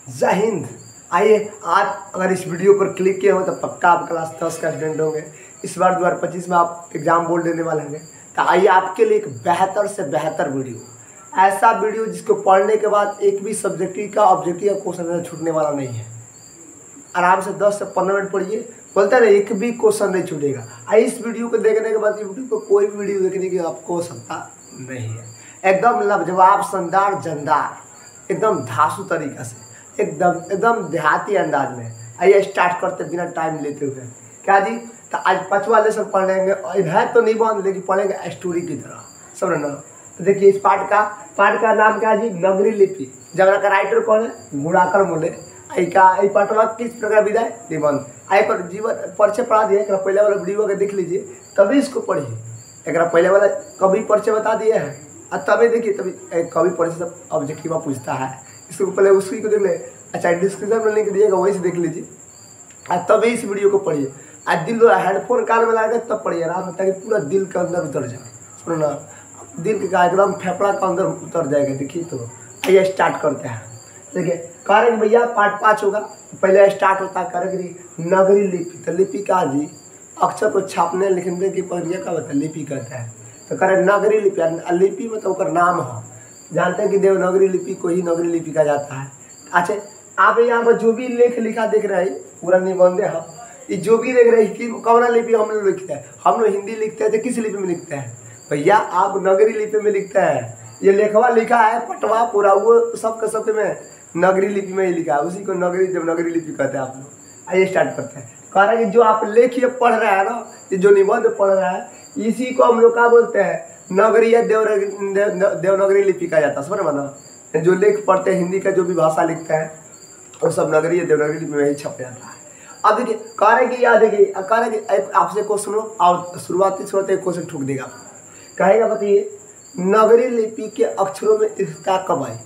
जय हिंद। आइए, आप अगर इस वीडियो पर क्लिक किए हो तो पक्का आप क्लास 10 का स्टूडेंट होंगे। इस बार 2025 में आप एग्जाम बोर्ड देने वाले होंगे। तो आइए आपके लिए एक बेहतर से बेहतर वीडियो, ऐसा वीडियो जिसको पढ़ने के बाद एक भी सब्जेक्टिव का ऑब्जेक्टिव का क्वेश्चन छूटने वाला नहीं है। आराम से 10 से 15 मिनट पढ़िए, बोलते हैं ना एक भी क्वेश्चन नहीं छूटेगा। इस वीडियो को देखने के बाद यूट्यूब पर कोई भी वीडियो देखने की आपको क्षमता नहीं है। एकदम लाजवाब, शानदार, जानदार, एकदम धांसू तरीका से, एकदम देहाती अंदाज में। आइए स्टार्ट करते बिना टाइम लेते हुए। क्या जी, तो आज 5वां लेसन पढ़ लेंगे। इधर तो नहीं बंद, लेकिन पढ़ेंगे स्टोरी की तरह, समझ ना। तो देखिए इस पाठ का नाम क्या है जी? नगरी लिपि। जगह का राइटर कौन है? गुणाकर मोले। पाठवा किस प्रकार विधाय निबंध आई पर जीवन परिचय पढ़ा दिया। एक पहले वाला वीडियो के देख लीजिए, तभी इसको पढ़िए। एक पहले वाला कवि परिचय बता दिया है, और तभी देखिए, तभी कवि परिचय सब ऑब्जेक्टिव पूछता है। इसको पहले उसी को देख ले। अच्छा, डिस्क्रिप्शन में लिंक दिएगा, वहीं से देख लीजिए, और तभी इस वीडियो को पढ़िए। आज दिल हेडफोन कान में लगाकर तब पढ़िए आराम से, ताकि पूरा दिल के अंदर उतर जाए। सुनो ना, दिल का एकदम फेफड़ा के अंदर उतर जाएगा। देखिए, तो आइए स्टार्ट करते हैं। देखिए, करेंगे भैया पार्ट 5 होगा। पहले स्टार्ट होता है करेंगे नगरी लिपि। तो लिपि का जी अक्षर को छापने लिखने की प्रक्रिया का होता है, लिपि कहता है। तो करें नगरी लिपि। लिपि मतलब उसका नाम है। जानते हैं कि देवनागरी लिपि को ही नगरी लिपि कहा जाता है। अच्छा, आप यहाँ पर जो भी लेख लिखा देख रहे हैं, पूरा निबंध है, ये जो भी देख रहे हैं कि कौन लिपि हम लोग लिखते हैं। हम लोग हिंदी लिखते हैं तो किस लिपि में लिखते हैं भैया? आप नगरी लिपि में लिखते हैं। ये लेखवा लिखा है पटवा पूरा, वो सबके में नगरी लिपि में ही लिखा है, उसी को देवनागरी लिपि कहते हैं आप लोग। आइए स्टार्ट करते हैं। कह रहे हैं कि जो आप लेख ये पढ़ रहे हैं ना, ये जो निबंध पढ़ रहा है, इसी को हम लोग क्या बोलते हैं? नगरी या देवनागरी लिपि कहा जाता है। समझ माना, जो लेख पढ़ते हैं हिंदी का, जो भी भाषा लिखते हैं, वो सब नगरी या देवनागरी लिपि में ही छप जाता है। अब देखिए, कह रहे कि याद देखिए, कह रहे कि आपसे क्वेश्चन हो और शुरुआती एक क्वेश्चन ठोक देगा। कहेगा बताइए, नगरी लिपि के अक्षरों में स्थिरता कब आई?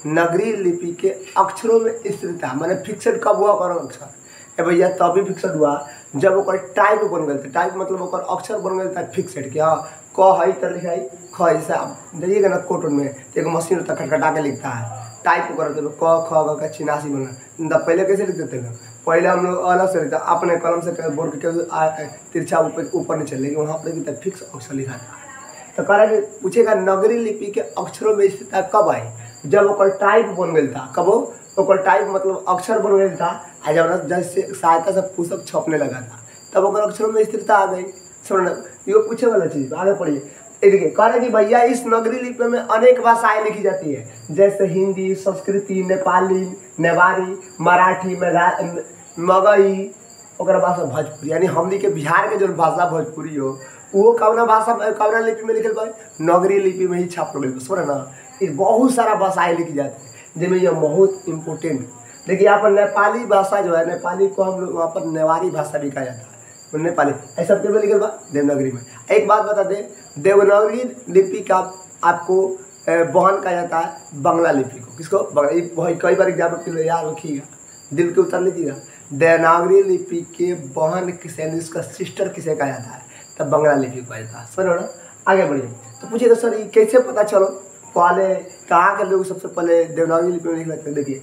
नगरी लिपि के अक्षरों में स्थिरता माने फिक्सड कब हुआ? करो अक्षर भैया तभी फिक्सड हुआ जब ओकर टाइप बन गए थे। टाइप मतलब ओकर अक्षर बन गए थे फिक्सड। क्या क है तो लिखाई ख, जैसे आप देखिएगा ना कोर्ट में एक मशीन होता है, खटखटा के लिखता है, टाइप करते क ख का चिनासी बना। पहले कैसे लिखते थे ना? पहले हम लोग अलग से लिखते, अपने कलम से बोर्ड के तिरछा ऊपर नीचे, लेकिन वहाँ पर फिक्स अक्षर लिखा था। तो कह रहा पूछेगा नगरी लिपि के अक्षरों में स्थिरता कब आई? जब ओकर टाइप बन गया था। कब ओकर टाइप मतलब अक्षर बन गया था, आ जब जैसे सहायता से पुस्तक छपने लगा था, तब ओकर अक्षरों में स्थिरता आ गई। समझना, ये पूछे वाला चीज। आगे पढ़िए। देखिए, कह रहे कि भैया इस नगरी लिपि में अनेक भाषाएं लिखी जाती है, जैसे हिंदी, संस्कृति, नेपाली, नेवारी, मराठी, मगही, ओकर भाषा भोजपुरी। यानी हमनी के बिहार के जो भाषा भोजपुरी हो, वो कौना भाषा कौना लिपि में लिखल भाई? नगरी लिपि में ही छाप गई। समझ ना, बहुत सारा भाषाएं लिखी जाती है, जिनमें यह बहुत इम्पोर्टेंट। देखिए यहाँ पर नेपाली भाषा जो है, नेपाली को हम लोग वहाँ पर नेवारी भाषा भी कहा जाता है। नेपाली ऐसा में लिखल बा देवनागरी में। एक बात बता दें, देवनागरी लिपि का आपको बहन कहा जाता है बांग्ला लिपि को। किसको? कई बार एग्जाम्पल के लिए याद रखिएगा, दिल के उतर लीजिएगा। देवनागरी लिपि के बहन किसे, इसका सिस्टर किसे कहा जाता है? तब बांग्ला लिपि को कहा जाता है। समझो ना, आगे बढ़िए। तो पूछिए तो सर ये कैसे पता चलो पहले कहाँ के लोग सबसे पहले देवनागरी लिपि में लिख लेते हैं? देखिए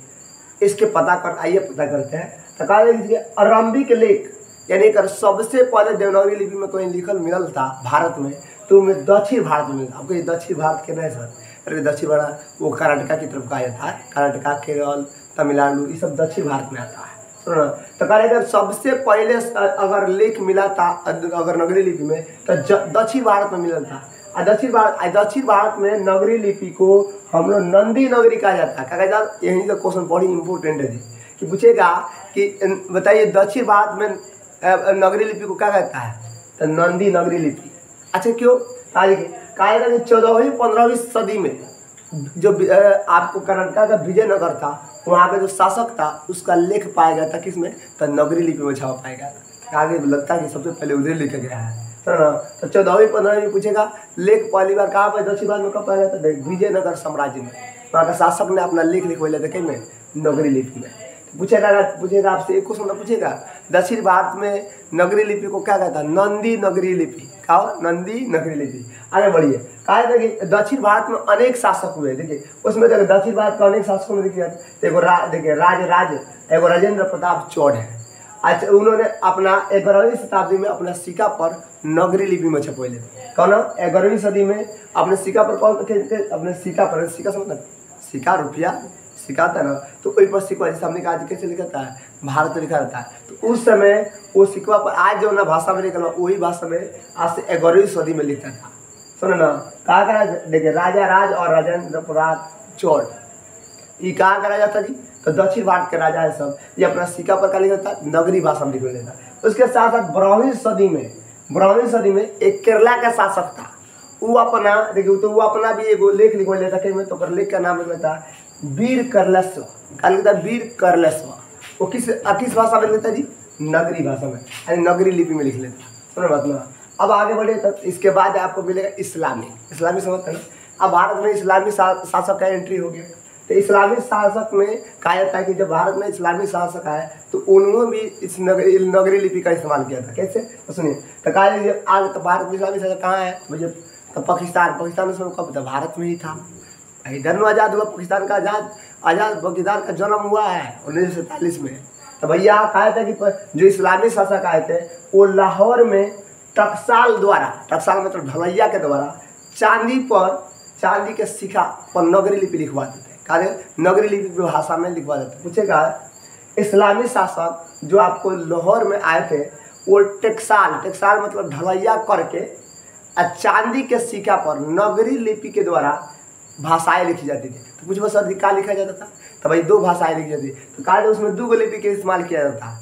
इसके आइए पता करते हैं। तो कहा लीजिए आरंभिक लेख, यानी अगर सबसे पहले देवनागरी लिपि में कोई लिखल मिलल था भारत में, तो में दक्षिण भारत में मिला। आपको ये दक्षिण भारत के नहीं सर? अरे दक्षिण भारत वो कर्नाटका की तरफ कहा जाता है। कर्नाटका, केरल, तमिलनाडु, ये सब दक्षिण भारत में आता है। सुनो, तो कहा अगर सबसे पहले अगर लेख मिला था अगर नगरी लिपि में, तो दक्षिण भारत में मिला था। दक्षिण भारत में नगरी लिपि को हम लोग नंदी नगरी कहा जाता है। कहा जाता है, यही तो क्वेश्चन बड़ी इंपॉर्टेंट है जी, कि पूछेगा कि बताइए दक्षिण भारत में नगरी लिपि को क्या कहता है? तो नंदी नगरी लिपि। अच्छा क्यों? कहा जाता है कि 14वीं 15वीं सदी में जो आपको कर्नाटका का विजयनगर था, वहाँ का जो शासक था, उसका लेख पाया गया था किसमें? तो नगरी लिपि में छापा पाया गया था। आगे लगता है कि सबसे पहले उधर लिखा गया है। तो 14वीं 15वीं में पूछेगा लेख पहली बार कहाँ पर? दक्षिण भारत में कब पाया गया था? विजयनगर साम्राज्य में। वहाँ का शासक ने अपना लेख लिखवा था कहीं में? नगरी लिपि में। पूछेगा आपसे एक क्वेश्चन पूछेगा, दक्षिण भारत में नगरी लिपि को क्या कहता है? नंदी नगरी लिपि। क्या? नंदी नगरी लिपि। आगे बढ़िए। कहा था कि दक्षिण भारत में अनेक शासक हुए। देखिए उसमें देखिए दक्षिण भारत के अनेक शासकों में देखिए देखिए एगो राजेंद्र प्रताप चौड़ है। अच्छा उन्होंने अपना 11वीं शताब्दी में अपना सिक्का पर नगरी लिपि में छपैले कौन 11वीं सदी में अपने सिक्का पर कौन अपने सिक्का पर सिक्का से मतलब सिक्का रुपया सिक्का था ना, तो कोई पर सिक्का जैसे हमने कहा कैसे लिखा था भारत लिखा रहता है। तो उस समय वो सिक्का पर आज जो ना भाषा में लिखा वही भाषा में आज से 11वीं सदी में लिखता था। सुनो ना कहा करा देखिए राजा राज और राजेंद्र प्रताप चौड़ ये कहाँ का राजा था जी, तो दक्षिण भारत के राजा है सब। ये अपना सिक्का पर क्या लिखा था नगरी भाषा में लिख लेता। उसके साथ साथ 12वीं सदी में एक केरला का शासक था। वो अपना देखिए तो वो अपना भी एगो लेख लिखवा लेता में, तो लेख का नाम लिखता वीर करलस्व। क्या लिखता वीर करलस्व। वो किस भाषा में लिखता जी, नगरी भाषा में यानी नगरी लिपि में लिख लेता। सुनो बात ना, अब आगे बढ़े तो इसके बाद आपको मिलेगा इस्लामी समझते हैं ना। अब भारत में इस्लामी शासक का एंट्री हो गया। तो इस्लामी शासक में कहा जाता है कि जब भारत में इस्लामी शासक आए तो उन्होंने भी इस नगरी लिपि का इस्तेमाल किया था। कैसे तो सुनिए, तो कहा आज तो भारत में इस्लामी शासक कहाँ है मुझे, तो पाकिस्तान उसमें कब था भारत में ही था। इधर में आज़ाद हुआ पाकिस्तान का आज़ाद पाकिस्तान का जन्म हुआ है 1947 में। तो भैया कहा था कि जो इस्लामी शासक आए थे वो लाहौर में टकसाल मतलब ढलैया के द्वारा चांदी के सिक्का पर नगरी लिपि लिखवा देते हैं। कहा नगरी लिपि भाषा में लिखवा देते हैं। पूछेगा इस्लामी शासक जो आपको लाहौर में आए थे वो टकसाल मतलब ढलैया करके चांदी के सिक्का पर नगरी लिपि के द्वारा भाषाएं लिखी जाती थी। तो कुछ बस क्या लिखा जाता था, तो भाई 2 भाषाएं लिखी जाती। तो कहा उसमें 2 लिपि के इस्तेमाल किया जाता।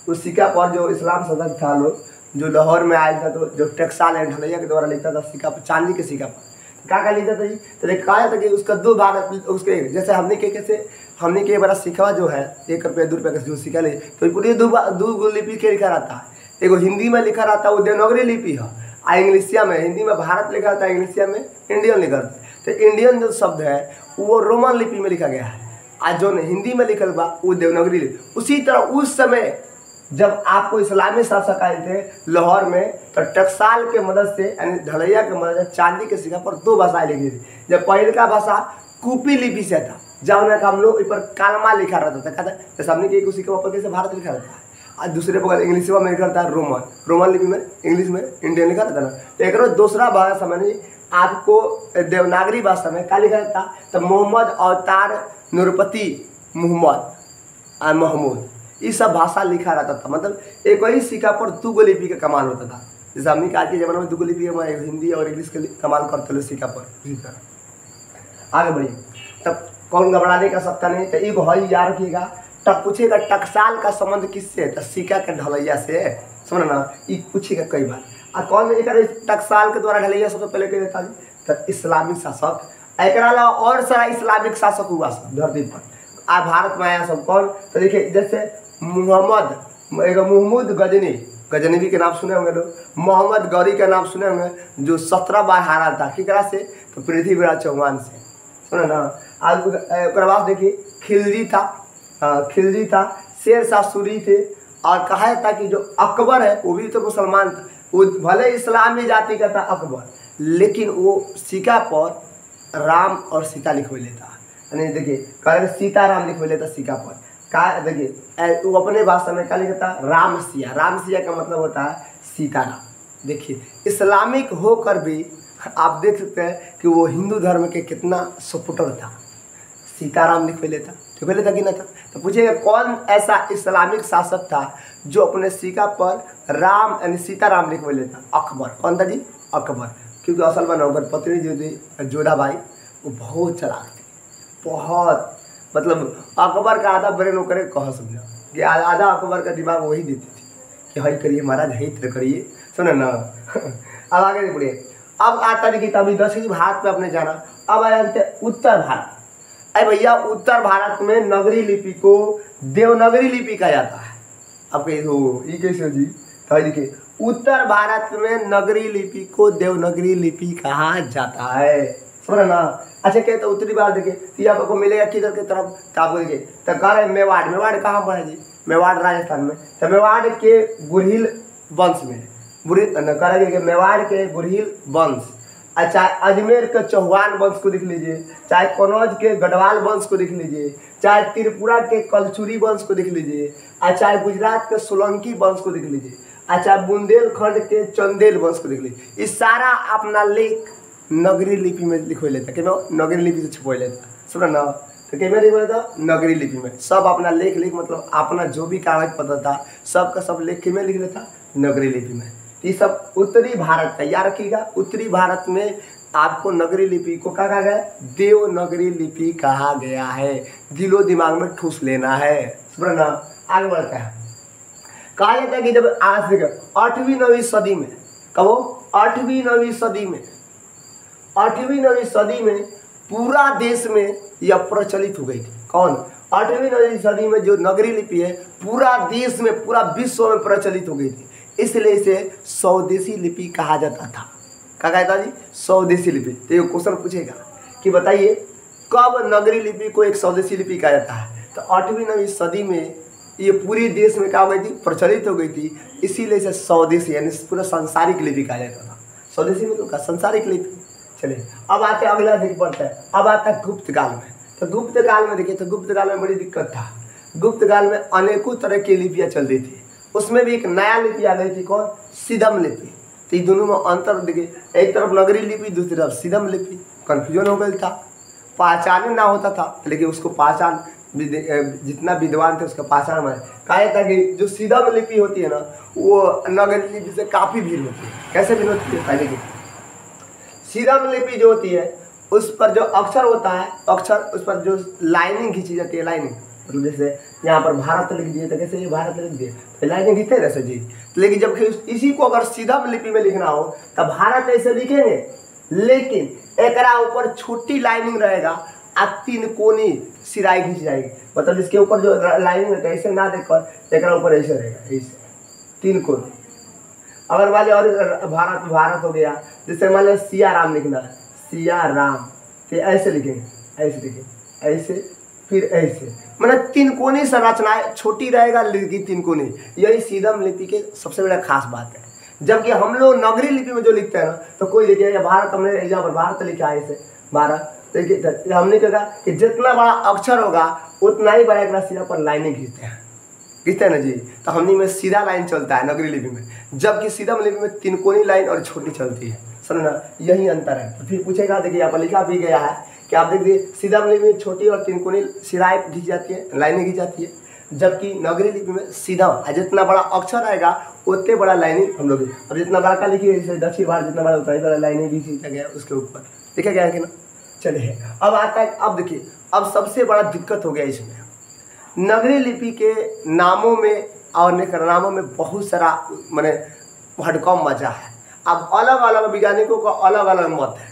उस सिक्का पर जो इस्लाम शासक था लोग जो लाहौर में आया था, तो जो टकसाल है ढलैया के द्वारा लिखता था सिक्का पर, चांदी के सिक्का पर क्या लिखता था जी। तो कहा था कि उसका 2 भाग उसके जैसे हमने के बड़ा सिक्का जो है 1 रुपया 2 रुपये का जो सिक्का ले, तो पूरी 2 लिपि के लिखा रहता है। एगो हिंदी में लिखा रहता है वो देवनागरी लिपि है, और इंग्लिशिया में हिंदी में भारत लिखा रहता है, इंग्लिशिया में इंडियन लिखा रहता है। तो इंडियन जो शब्द है वो रोमन लिपि में लिखा गया है, आज जो हिंदी में लिखल बा वो देवनागरी लिपि। उसी तरह उस समय जब आपको इस्लामी शासक आए थे लाहौर में, तो टकसाल के मदद से यानी ढलैया के मदद से चांदी के सिक्का पर 2 भाषाएं लिखी थी। जब पहले का भाषा कूपी लिपि से था, जब उन्हें हम लोग पर कालमा लिखा रहता था। कहता है जैसे हमने कि सिक्का पर कैसे भारत लिखा रहता है, और दूसरे बगल इंग्लिश में लिखा रहता है रोमन लिपि में, इंग्लिश में इंडियन लिखा रहता है ना। तो एक दूसरा भाषा में आपको देवनागरी भाषा में क्या लिखा रहता, तो मोहम्मद अवतार नूरपति महमूद ये सब भाषा लिखा रहता था। मतलब एक ही सिक्का पर 2 लिपि का कमाल होता था। जैसे हमने आज के जमाने में 2 लिपि का हिंदी और इंग्लिश के कमाल करते थे सिक्का पर। इसी तरह आगे बढ़िए, तब कौन घबराने का सबका नहीं। तो एक भाई याद रखिएगा, तब पूछेगा टकसाल का संबंध किससे, तो सिक्का के ढलैया से। समझ ना, ये पूछेगा कई बार। और कौन एक टकसाल के द्वारा ढलैया सबसे पहले कह देता तो इस्लामिक शासक। एक अलावा और सारा इस्लामिक शासक हुआ सब धरती पर, आज भारत में आया सब। कौन तो देखिए जैसे महमूद गजनवी के नाम सुने होंगे लोग, मोहम्मद गौरी का नाम सुने होंगे जो 17 बार हारा था। किकरा से, तो पृथ्वीराज चौहान से। सुने ना। आज बाद देखिए खिलजी था, शेरशाह सूरी थे। और कहा था कि जो अकबर है वो भी तो मुसलमान था, वो भले इस्लामी जाति का था अकबर, लेकिन वो सिक्का पर राम और सीता लिखवा लेता। यानी देखिए कह सीताराम लिखवा लेता सिक्का पर। का देखिए वो अपने भाषा में क्या लिखता, राम सिया का मतलब होता है सीताराम। देखिए इस्लामिक होकर भी आप देख सकते हैं कि वो हिंदू धर्म के कितना सपोर्टर था। सीताराम लिखवा लेता कि ना था। तो पूछिएगा कौन ऐसा इस्लामिक शासक था जो अपने सिक्का पर राम यानी सीताराम लिखवा लेता, अकबर। कौन था जी, अकबर। क्योंकि असल में नौकर पत्नी जो थी जोधाबाई वो बहुत चलाक थी, बहुत मतलब अकबर का आधा ब्रेन करे कह समझा कि आधा अकबर का दिमाग वही देती थी कि हई करिए महाराज, हई तरह करिए। सुनो ना। अब आगे बढ़िए। अब आता देखिए तभी दक्षिण भारत पे अपने जाना। अब आते उत्तर भारत। अरे भैया उत्तर भारत में नगरी लिपि को देवनागरी लिपि कहा जाता है। अब कहीं ये कैसे जी, तो देखिए उत्तर भारत में नगरी लिपि को देवनागरी लिपि कहा जाता है। समझ ना। अच्छा कहते तो उत्तरी भारत देखिए तो आपको मिलेगा किधर की तरफ, तो आपको देखिए तो कह रहे मेवाड़ कहाँ पर है जी, मेवाड़ राजस्थान में। तो मेवाड़ के गुरहिल वंश में कह रहे कि मेवाड़ के गुरहिल वंश और चाहे अजमेर के चौहान वंश को देख लीजिए, चाहे कन्नौज के गढ़वाल वंश को देख लीजिए, चाहे त्रिपुरा के कलचुरी वंश को देख लीजिए, और चाहे गुजरात के सोलंकी वंश को देख लीजिए, अच्छा बुंदेलखंड के चंदेल वंश को देख लीजिए। इस सारा अपना लेख नगरी लिपि में लिखो लेता, कि नगरी लिपि से छुपो लेता, सुना ना। तो क्या लिख लेता नगरी लिपि में, सब अपना लेख लिख मतलब अपना जो भी कागज पत्र था सब का सब लेख में लिख लेता नगरी लिपि में। ये सब उत्तरी भारत का याद रखिएगा। उत्तरी भारत में आपको नगरी लिपि को कहा गया है, देवनागरी लिपि कहा गया है। दिलो दिमाग में ठूस लेना है, समझ ना। आगे बढ़ता है, कहा जाता है कि जब आज से 8वीं 9वीं सदी में, कहो 8वीं 9वीं सदी में, 8वीं 9वीं सदी में पूरा देश में यह प्रचलित हो गई थी। कौन? 8वीं 9वीं सदी में जो नगरी लिपि है पूरा देश में, पूरा विश्व में प्रचलित हो गई थी, इसलिए इसे स्वदेशी लिपि कहा जाता था। क्या कहता जी? स्वदेशी लिपि। तो ये क्वेश्चन पूछेगा कि बताइए कब नगरी लिपि को एक स्वदेशी लिपि कहा जाता है? तो 8वीं 9वीं सदी में ये पूरे देश में क्या हो गई थी? प्रचलित हो गई थी, इसीलिए इसे स्वदेशी यानी पूरा सांसारिक लिपि कहा जाता था। स्वदेशी मतलब का सांसारिक लिपि। चलिए अब आते हैं अगला दिख पड़ता है, अब आता है गुप्त काल में। तो गुप्त काल में देखिए, तो गुप्त काल में बड़ी दिक्कत था। गुप्त काल में अनेकों तरह की लिपियाँ चल रही थी, उसमें भी एक नया लिपि आ गई थी, कौन? सिदम लिपि। तो ये दोनों में अंतर देखिए, एक तरफ नगरी लिपि, दूसरी तरफ सिदम लिपि। कन्फ्यूजन हो गया था, पहचान ना होता था, लेकिन उसको पहचान जितना विद्वान थे उसका पहचान में कहा था कि जो सिदम लिपि होती है ना वो नगरी लिपि से काफ़ी भिन्न होती है। कैसे भिन्न होती है? पहले की सिदम लिपि जो होती है उस पर जो अक्षर होता है, अक्षर उस पर जो लाइनिंग खींची जाती है, लाइनिंग मतलब जैसे यहाँ पर भारत लिख दिए तो कैसे ये भारत लिख दिए तो लाइनिंग खींचते रहते जी। लेकिन जब इसी को अगर सिदम लिपि में लिखना हो तब भारत ऐसे लिखेंगे, लेकिन एकरा ऊपर छोटी लाइनिंग रहेगा और 3 कोनी सिराई खींच जाएगी। मतलब इसके ऊपर जो लाइनिंग रहता है ऐसे ना देखकर एकरा ऊपर ऐसे रहेगा, ऐसे 3 कोनी। अगर मान लिया और भारत भारत हो गया, जैसे मान लिया सिया राम लिखना है, सिया राम, तो ऐसे लिखेंगे, ऐसे लिखेंगे, ऐसे फिर ऐसे, मतलब 3 कोनी संरचना छोटी रहेगा लेकिन 3 कोनी। यही सिदम लिपि के सबसे बड़ा खास बात है। जबकि हम लोग नगरी लिपि में जो लिखते हैं ना तो कोई देखिए या भारत, हमने यहाँ पर भारत लिखा है ऐसे भारत, देखिए हमने कहा कि जितना बड़ा अक्षर होगा उतना ही बड़ा एक सीधा पर लाइनें खींचते हैं ना जी। तो हमने में सीधा लाइन चलता है नगरी लिपि में, जबकि सिदम लिपि में 3 कोनी लाइन और छोटी चलती है। समझना, यही अंतर है। तो फिर पूछेगा, देखिए यहाँ पर लिखा भी गया है कि आप देखिए सिदम लिपि में छोटी और 3 कोनी सिराएं खींच जाती है, लाइनें खींच जाती है, जबकि नगरी लिपि में सीधा जितना बड़ा अक्षर आएगा उतने बड़ा लाइनिंग हम लोग। अब जितना बड़ा का लिखिए, जैसे दक्षिण भारत जितना बड़ा होता है बड़ा लाइनिंग भी खींचा गया उसके ऊपर, देखा गया है कि ना। चलिए अब आता है, अब देखिए अब सबसे बड़ा दिक्कत हो गया इसमें, नगरी लिपि के नामों में और नामों में बहुत सारा मैंने भड़काऊ मचा है। अब अलग अलग वैज्ञानिकों का अलग अलग मत है,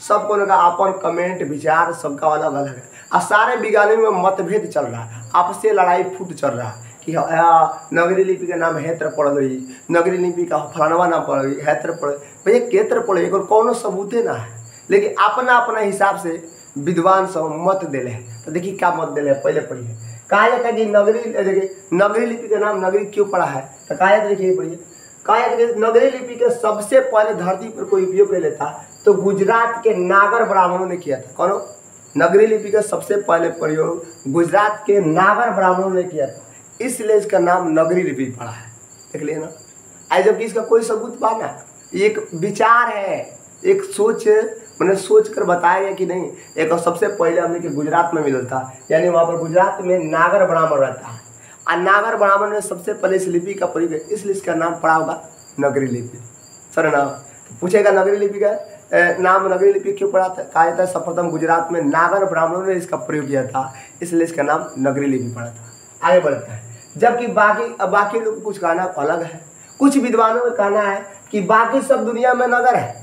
सबको का अपन कमेंट विचार सबका अलग अलग है, और सारे वैज्ञानिकों में मतभेद चल रहा है, आपस से लड़ाई फूट चल रहा है कि नगरी लिपि का नाम हेत्र पड़ गई, नगरी लिपि का फलानवा नाम पड़ गई, हेत्र पड़ गई। भैया केत्र पड़ गई, कौन सबूते ना है, लेकिन अपना अपना हिसाब से विद्वान सब मत दिले हैं। तो देखिए क्या मत दिले, पहले पढ़िए। कहा जाता है कि नगरी, देखिए नगरी लिपि का नाम नगरी क्यों पड़ा है, तो कहा जाता है, देखिए पढ़िए, कहा जाता है कि नगरी लिपि के सबसे पहले धरती पर कोई उपयोग कर लेता तो गुजरात के नागर ब्राह्मणों ने किया था। कौन? नगरी लिपि का सबसे पहले प्रयोग गुजरात के नागर ब्राह्मणों ने किया था, इसलिए इसका नाम नगरी लिपि पड़ा है। देख लिया ना। आज जबकि इसका कोई सबूत पाना, एक विचार है, एक सोच, मैंने सोच कर बताया गया कि नहीं, एक सबसे पहले हमने कि गुजरात में मिला था, यानी वहाँ पर गुजरात में नागर ब्राह्मण रहता है, और नागर ब्राह्मण ने सबसे पहले इस लिपि का प्रयोग है, इसलिए इसका नाम पड़ा होगा नगरी लिपि। सर ना पूछेगा नगरी लिपि का नाम नगरी लिपि क्यों पड़ा था, कहा जाता है सर्वप्रथम गुजरात में नागर ब्राह्मणों ने इसका प्रयोग किया था, इसलिए इसका नाम नगरी लिपि पड़ा था। आगे बढ़ते हैं, जबकि बाकी लोग कुछ कहना अलग है। कुछ विद्वानों का कहना है कि बाकी सब दुनिया में नगर है,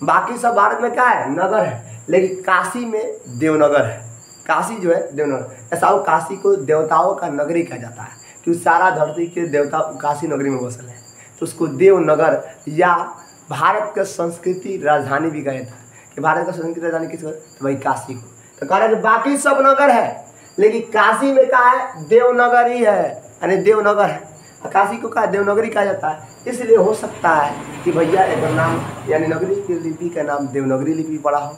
बाकी सब भारत में क्या है, नगर है, लेकिन काशी में देवनगर है। काशी जो है देवनगर, ऐसा वो काशी को देवताओं का नगरी कहा जाता है, क्योंकि सारा धरती के देवता काशी नगरी में बसल है, तो उसको देवनगर या भारत का संस्कृति राजधानी भी कहा था। कि भारत का संस्कृति राजधानी किस, तो भाई काशी को। तो कह रहे बाकी सब नगर है लेकिन काशी में क्या है, देवनगर ही है, यानी देवनगर है। काशी को क्या देवनगरी कहा जाता है, इसलिए हो सकता है कि भैया एक नाम यानी नगरी की लिपि का नाम देवनागरी लिपि पड़ा हो।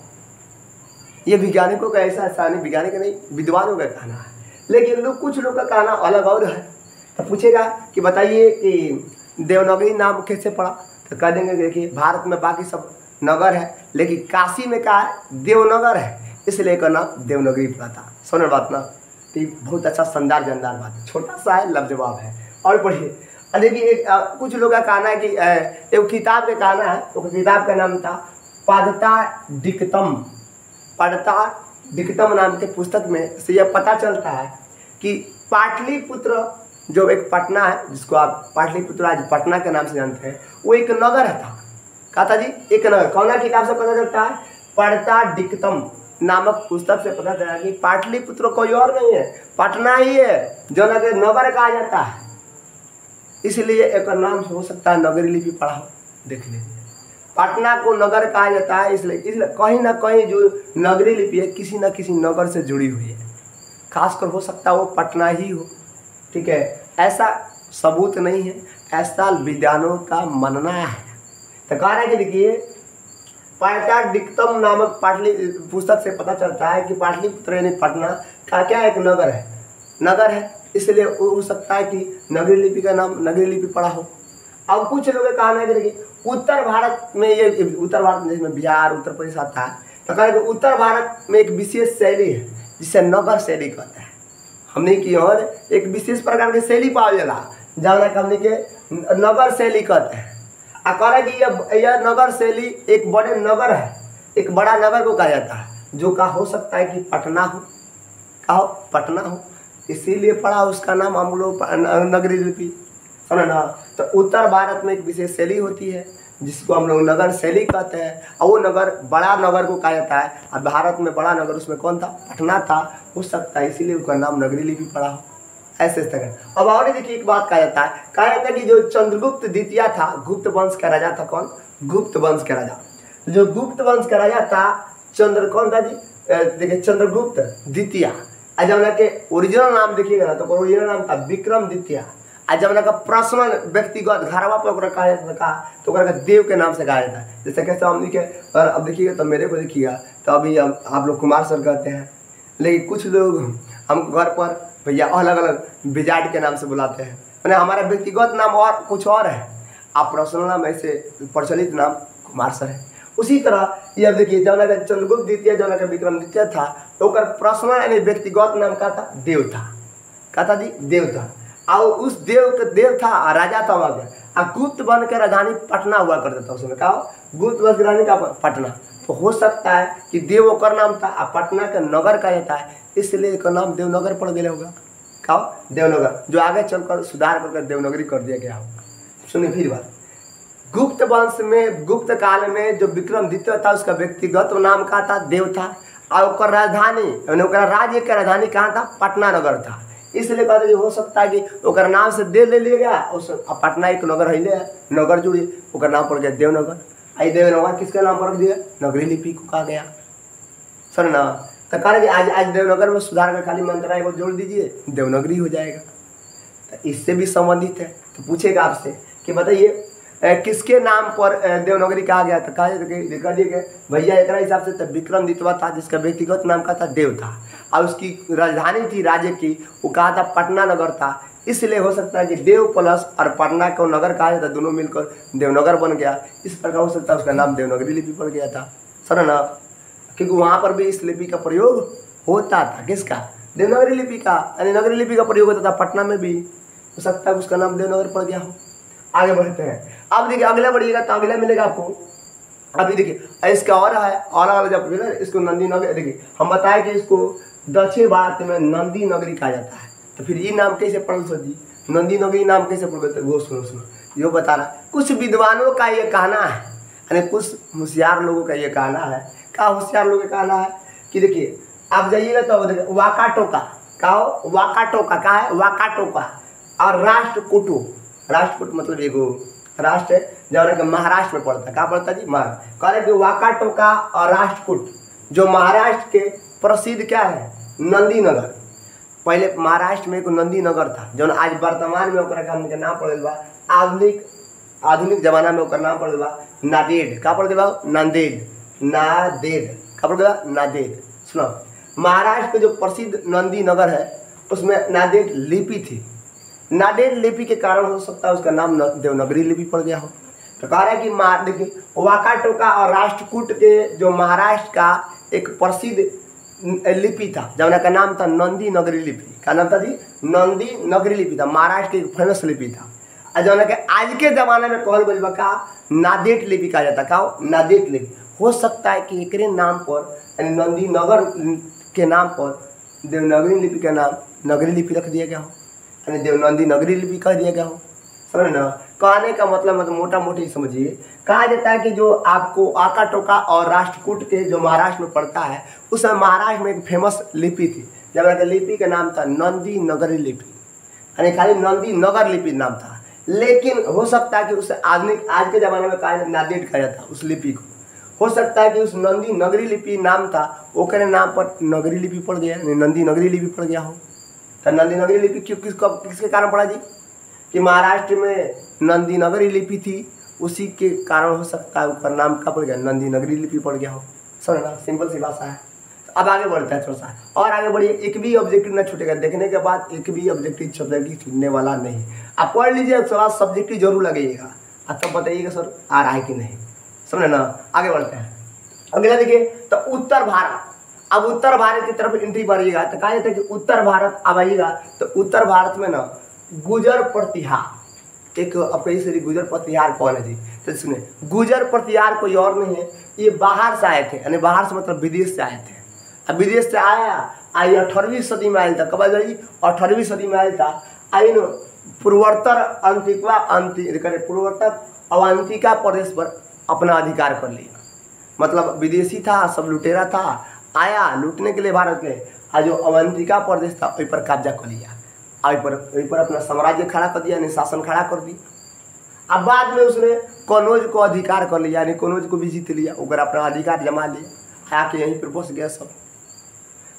ये वैज्ञानिकों का ऐसा नहीं, वैज्ञानिक नहीं, विद्वानों का कहना है। लेकिन लोग कुछ लोग का कहना अलग और है। तो पूछेगा कि बताइए कि देवनागरी नाम कैसे पड़ा, तो कह देंगे देखिए भारत में बाकी सब नगर है, लेकिन काशी में क्या है, देवनगर है, इसलिए का नाम देवनागरी पड़ा था। समझ बात ना, तो बहुत अच्छा शानदार जानदार बात है, छोटा सा है, लाजवाब है। और पढ़िए देखिए कुछ लोग का कहना है कि एक किताब का कहना है, तो किताब का नाम था पादताडिक्तम। पादताडिक्तम नाम के पुस्तक में से यह पता चलता है कि पाटलिपुत्र जो एक पटना है, जिसको आप पाटलिपुत्र आज पटना के नाम से जानते हैं, वो एक नगर था। कहा था जी एक नगर। कौन किताब से पता चलता है? पादताडिक्तम नामक पुस्तक से पता चला कि पाटलिपुत्र कोई और नहीं है, पटना ही है, जो नगर कहा जाता है। इसलिए एक नाम हो सकता है नगरी लिपि पढ़ा हो। देख लीजिए पटना को नगर कहा जाता है, इसलिए कहीं ना कहीं जो नगरी लिपि है किसी न किसी नगर से जुड़ी हुई है, खासकर हो सकता है वो पटना ही हो। ठीक है, ऐसा सबूत नहीं है, ऐसा विद्वानों का मानना है। तो कह रहे हैं कि देखिए पादताडिक्तम नामक पाटली पुस्तक से पता चलता है कि पाटलिपुत्र यानी पटना का क्या एक नगर है, इसलिए हो सकता है कि नगरी लिपि का नाम नगरी लिपि पड़ा हो। अब कुछ लोग का कहना है कि देखिए उत्तर भारत में, ये उत्तर भारत में जिसमें बिहार उत्तर प्रदेश आता है, तो कह रहे हैं कि उत्तर भारत में एक विशेष शैली है जिसे नगर शैली कहते हैं। हमने की और एक विशेष प्रकार की शैली पाओ जाला जहाँ हमने के नगर शैली कहते हैं। कह रहे कि यह नगर शैली एक बड़े नगर है, एक बड़ा नगर को कहा जाता है, जो का हो सकता है कि पटना हो, पटना हो, इसीलिए पड़ा उसका नाम हम लोग नगरी लिपि। समझ ना। तो उत्तर भारत में एक विशेष शैली होती है जिसको हम लोग नगर शैली कहते हैं, और वो नगर बड़ा नगर को कहा जाता है। और भारत में बड़ा नगर उसमें कौन था? पटना था, हो सकता है इसीलिए उसका नाम नगरी लिपि पड़ा हो। ऐसे तरह। अब और देखिए एक बात कहा जाता है कि जो चंद्रगुप्त द्वितीय था, गुप्त वंश का राजा था। कौन? गुप्त वंश का राजा। जो गुप्त वंश का राजा था कौन था जी? देखिए चंद्रगुप्त द्वितीय। जब उनका के ओरिजिनल नाम देखिएगा ना, तो ओरिजिनल नाम था विक्रमादित्य। आज जब उनका पर्सनल व्यक्तिगत घरवा पर कहा जाता था, तो देव के नाम से कहा जाता है। जैसे कैसे हम लिखे, और अब देखिएगा तो मेरे को देखिएगा तो अभी आप लोग कुमार सर कहते हैं, लेकिन कुछ लोग हम घर पर भैया अलग अलग बिजाट के नाम से बुलाते हैं। मैंने हमारा व्यक्तिगत नाम और कुछ और है, आप पर्सनल नाम ऐसे प्रचलित नाम कुमार सर है। उसी तरह ये देखिए जब लगा चंद्रगुप्त द्वितीय, जब लगा विक्रमादित्य था, तो पर्सनल यानी व्यक्तिगत नाम का था देव था। क्या था जी? देव था। और उस देव था, राजा था वहाँ का। गुप्त वन के राजधानी पटना हुआ करता था उसमें। क्या? गुप्त वन की राजधानी का पटना। तो हो सकता है कि देव का नाम था, पटना का नगर का जाता है, इसलिए इसका नाम देवनगर पड़ गया होगा। क्या? देवनगर, जो आगे चलकर सुधार करके देवनगरी कर दिया गया होगा। सुनिए फिर बात, गुप्त वंश में गुप्त काल में जो विक्रमादित्य था उसका व्यक्तिगत नाम का था देव था, और राजधानी राज्य का राजधानी कहाँ था? पटना नगर था। इसलिए कहते हो सकता है कि नाम से दे ले लिया गया, उस पटना एक नगर है, नगर जुड़ी, नाम पड़ गया देवनगर। आई देवनगर किसका नाम पड़ दिया? नगरी लिपि को कहा गया। सर ना, तो कह रहे आज देवनगर में सुधार का खाली मंत्र है वो जोड़ दीजिए, देवनगरी हो जाएगा। तो इससे भी संबंधित है। तो पूछेगा आपसे कि बताइए किसके नाम पर देवनगरी कहा गया? तो कह दिए भैया एक हिसाब से तो विक्रमादित्य था, जिसका व्यक्तिगत नाम का था देव था, और उसकी राजधानी थी राज्य की, वो कहा था पटना नगर था। इसलिए हो सकता है कि देव प्लस और पटना को नगर कहा जाता, दोनों मिलकर देवनगर बन गया। इस प्रकार हो सकता है उसका नाम देवनगरी लिपि पड़ गया था। सर ना, क्योंकि वहाँ पर भी इस लिपि का प्रयोग होता था। किसका? देवनागरी लिपि का, यानी नगरी लिपि का प्रयोग होता था। पटना में भी हो सकता है उसका नाम देवनगर पड़ गया हो। आगे बढ़ते हैं। अब देखिए अगला बढ़िएगा तो अगला मिलेगा आपको। अभी देखिए इसका और है, और जब इसको नंदी नगरी, देखिए हम बताए कि इसको दक्षिण भारत में नंदी नगरी कहा जाता है। तो फिर ये नाम कैसे पड़ जी? नंदी नगरी नाम कैसे पड़? वो सुनो यो बता रहा। कुछ विद्वानों का ये कहना है, यानी कुछ होशियार लोगों का ये कहना है। क्या होशियार लोगों का कहना है कि देखिए आप जाइएगा तो देखिए वाकाटोका का, वाकाटोका का है, वाकाटोका और राष्ट्रकूटो। राष्ट्रकूट मतलब एगो राष्ट्र है जो महाराष्ट्र में पड़ता है। कहाँ पड़ता है जी? महाराष्ट्र। कह रहे कि वाकाटोका और राष्ट्रकूट जो महाराष्ट्र के प्रसिद्ध क्या है? नंदी नगर। पहले महाराष्ट्र में एक नंदी नगर था, जो आज वर्तमान में हमके नाम पड़ल बा आधुनिक आधुनिक जमाना में ओकर नाम पड़ गया नादेड। का पड़ गया नांदेड, नादेड। का पड़ गया नादेड। सुनो, महाराष्ट्र के जो प्रसिद्ध नंदी नगर है उसमें नादेड लिपि थी। नादेड लिपि के कारण हो सकता है उसका नाम देवनागरी लिपि पड़ गया हो। तो कह रहा है कि देखिए वाकाटोका और राष्ट्रकूट के जो महाराष्ट्र का एक प्रसिद्ध लिपि था जमुना का नाम था नंदी नगरी लिपि। का नाम था जी? नंदी नगरी लिपि था। महाराष्ट्र की एक फेमस लिपि था। और जमुना के आज के ज़माने में कहल गई बा का नादेड लिपि कहा जाता। का नादेड लिपि हो सकता है कि एक नाम पर यानी नंदी नगर के नाम पर देवनागरी लिपि का नाम नगरी लिपि रख दिया गया हो, यानी देवनंदी नगरी लिपि कह दिया गया हो। समझ ना? कहने का मतलब मोटा मोटी समझिए, कहा जाता है कि जो आपको वाकाटोका और राष्ट्रकूट के जो महाराष्ट्र में पड़ता है उस समय महाराष्ट्र में एक फेमस लिपि थी जब लिपि का नाम था नंदी नगरी लिपि, यानी खाली नंदी नगर लिपि नाम था। लेकिन हो सकता है कि उस आधुनिक आज के ज़माने में कहा नादेड कहा जाता उस लिपि को। हो सकता है कि उस नंदी नगरी लिपि नाम था ओकरे नाम पर नगरी लिपि पड़ गया, नंदी नगरी लिपि पड़ गया हो। तो नंदी नगरी लिपि क्यों किसके कारण पड़ा जी? कि महाराष्ट्र में नंदी नगरी लिपि थी, उसी के कारण हो सकता है ऊपर नाम का पड़ गया नंदी नगरी लिपि पड़ गया हो। समझना? सिंपल सी भाषा है। अब आगे बढ़ता है थोड़ा सा और आगे बढ़िए। एक भी ऑब्जेक्टिव ना छूटेगा, देखने के बाद एक भी ऑब्जेक्टिव छूटने वाला नहीं। आप पढ़ लीजिए, सवाल सब्जेक्टिव जरूर लगेगा, आप तब बताइएगा सर आ रहा है कि नहीं। समझे ना? आगे बढ़ते हैं। अगला देखिए, तो उत्तर भारत। अब उत्तर भारत की तरफ एंट्री मारिएगा तो कहा जाता है कि उत्तर भारत अब आइएगा तो उत्तर भारत में ना गुजर प्रतिहार एक अब कही से गुजर प्रतिहार कौन है जी? तो सुने, गुजर प्रतिहार कोई और नहीं है, ये बाहर से आए थे, यानी बाहर से मतलब विदेश से आए थे। अब विदेश से आया आई 18वीं सदी में आयल था। कब आया जी? 18वीं सदी में आयल था। आई नो पूर्वोत्तर पूर्वोत्तर अवंतिका प्रदेश पर अपना अधिकार कर लिया। मतलब विदेशी था, सब लुटेरा था, आया लूटने के लिए भारत में, आज जो अवंतिका प्रदेश था वही पर कब्जा कर लिया, वही पर अपना साम्राज्य खड़ा कर दिया, यानी शासन खड़ा कर दी। अब बाद में उसने कनौज को अधिकार कर लिया, यानी कनौज को भी जीत लिया, ऊपर अपना अधिकार जमा लिया, आके यहीं पर बस गया सब।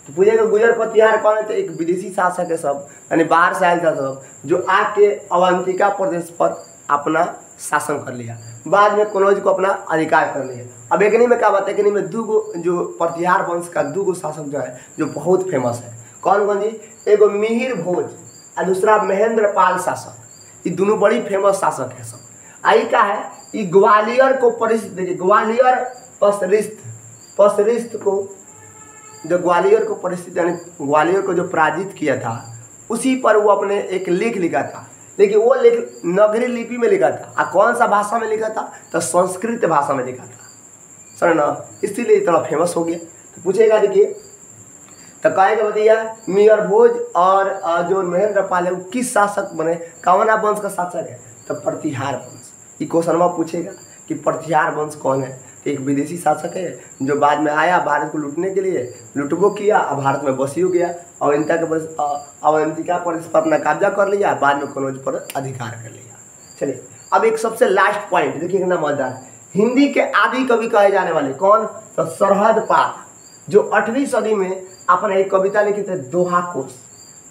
तो पूछेगा गुजर प्रतिहार कौन है? तो एक विदेशी शासक है सब, यानी बाहर से आयल था सब, जो आके अवंतिका प्रदेश पर अपना शासन कर लिया, बाद में कनौज को अपना अधिकार कर लिया। अब एकनी में क्या बात है? एकनी में दूगो जो प्रतिहार वंश का दूगो शासक जो है जो बहुत फेमस है। कौन कौन जी? एगो मिहिर भोज और दूसरा महेंद्र पाल शासक। ये दोनों बड़ी फेमस शासक है सब। आई का है ये ग्वालियर को परिस्थित देखिए, ग्वालियर पसरिस्त को जो ग्वालियर को परिस्थिति यानी ग्वालियर को जो पराजित किया था उसी पर वो अपने एक लेख लिखा था, लेकिन वो लेख नगरी लिपि में लिखा था। और कौन सा भाषा में लिखा था? तो संस्कृत भाषा में लिखा था। सर ना, इसीलिए इतना फेमस हो गया। तो पूछेगा देखिए, तो कहेगा बताइए मिहिर भोज और जो महेंद्र पाल है वो किस शासक बने, कौन वंश का शासक है? तो प्रतिहार वंश। ये क्वेश्चन में पूछेगा कि प्रतिहार वंश कौन है? एक विदेशी शासक है जो बाद में आया भारत को लूटने के लिए, लुटबो किया और भारत में बसी हो गया, अवंतिका पर इस पर अपना कब्जा कर लिया, बाद में कनौज पर अधिकार कर लिया। चलिए अब एक सबसे लास्ट पॉइंट देखिए कितना मजेदार। हिंदी के आदि कवि कहे जाने वाले कौन? तो सरहद पाल, जो 8वीं सदी में अपना एक कविता लिखी थे दोहा कोश,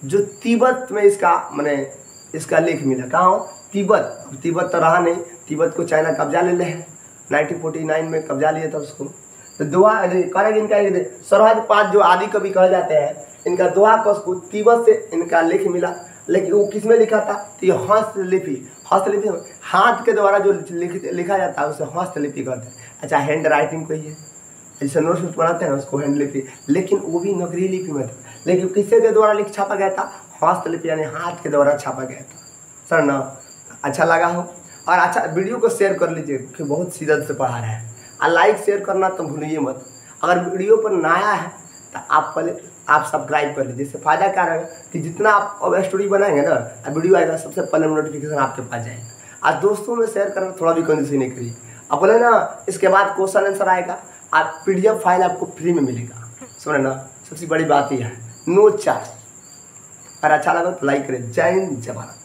जो तिब्बत में इसका लेख मिला। कहाँ हो? तिब्बत। अब तिब्बत तो रहा नहीं, तिब्बत को चाइना कब्जा ले हैं, 1949 में कब्जा लिया था उसको। तो दोहा करेंगे इनका सरहद पाल जो आदि कवि कहे जाते हैं, इनका दोहा कोश को तिब्बत से इनका लेख मिला। लेकिन वो किस में लिखा था? तो ये हस्तलिपि हाथ के द्वारा जो लिखा जाता है उसे हस्तलिपि कहते हैं। अच्छा, हैंड राइटिंग को ही है, जैसे नोट्स बनाते हैं उसको हैंड लिपि, लेकिन वो भी नगरी लिपि में था। लेकिन किसके द्वारा लिख छापा गया था? हस्तलिपि यानी हाथ के द्वारा छापा गया था। सर ना, अच्छा लगा हो? और अच्छा वीडियो को शेयर कर लीजिए कि बहुत शिद्दत से पढ़ा रहा है, और लाइक शेयर करना तो भूलिए मत। अगर वीडियो पर नया है तो आप पहले सब्सक्राइब कर लीजिए। इससे फ़ायदा क्या रहेगा कि जितना आप अब स्टोरी बनाएंगे ना, वीडियो आएगा सबसे पहले नोटिफिकेशन आपके पास जाएगा। और दोस्तों में शेयर करना थोड़ा भी कंजूसी नहीं करिए। अब बोले ना इसके बाद क्वेश्चन आंसर आएगा, आप PDF फाइल आपको फ्री में मिलेगा। समझे ना? सबसे बड़ी बात यह है, नो चार्ज। और अच्छा लगा तो लाइक करें। जय हिंद, जय भारत।